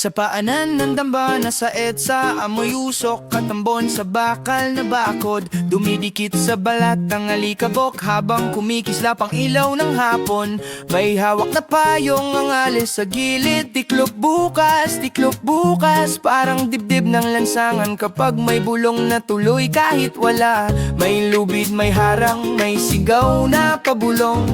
Sa paanan ng damba, nasa EDSA, amoy usok, katambon sa bakal na bakod. Dumidikit sa balat ng alikabok habang kumikislap ang ilaw ng hapon. May hawak na payong ang alis sa gilid. Tiklop bukas, parang dibdib ng lansangan kapag may bulong na tuloy kahit wala. May lubid, may harang, may sigaw na pabulong.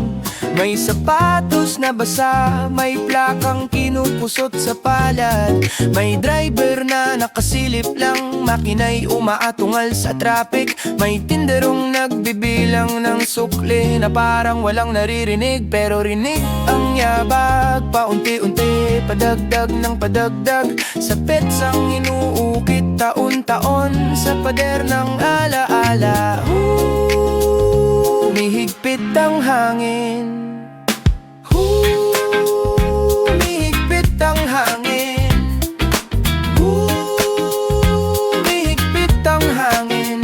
May sapatos na basa, may plakang kinupusot sa palad. May driver na nakasilip lang, makina'y umaatungal sa traffic. May tinderong nagbibilang ng sukli na parang walang naririnig, pero rinig ang yabag. Paunti-unti, padagdag ng padagdag sa petsang inuukit taon-taon sa pader ng alaala. Humihigpit ang hangin. Humihigpit ang hangin. Humihigpit ang hangin.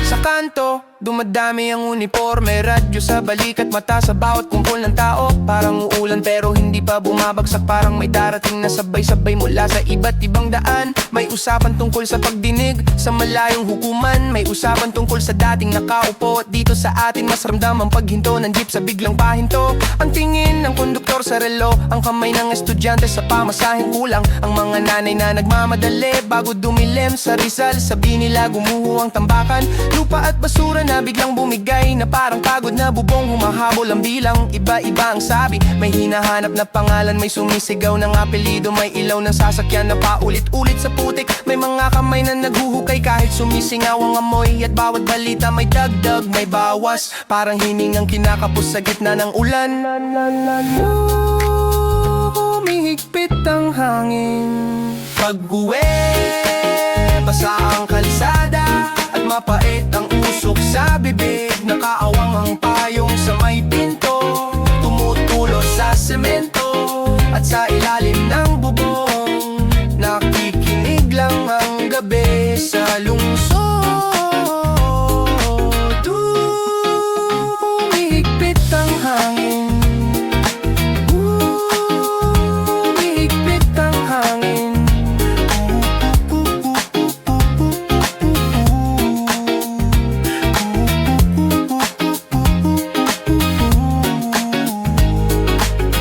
Sa kanto, dumadami ang uniforme, radyo sa balikat, mata sa bawat kumpol ng tao. Parang uulan pero hindi pa bumabagsak, parang may darating na sabay-sabay mula sa iba't ibang daan. May usapan tungkol sa pagdinig sa malayong hukuman. May usapan tungkol sa dating nakaupo at dito sa atin mas ramdam ang paghinto ng jeep sa biglang pahinto. Ang tingin ng konduktor sa relo, ang kamay ng estudyante sa pamasaheng kulang. Ang mga nanay na nagmamadali bago dumilim sa Rizal, sabi nila gumuho ang tambakan. Lupa at basura na biglang bumigay, na parang pagod na bubong humahabol ang bilang. Iba-iba ang sabi, may hinahanap na pangalan, may sumisigaw ng apelido, may ilaw ng sasakyan na paulit-ulit sa putik. May mga kamay na naghuhukay kahit sumisingaw ang amoy, at bawat balita may dagdag, may bawas, parang hiningang kinakapos sa gitna ng ulan. Humihigpit ang hangin. Pag-uwi, basa ang kalsada at mapait ang usok sa bibig. Nakaawang ang payong sa may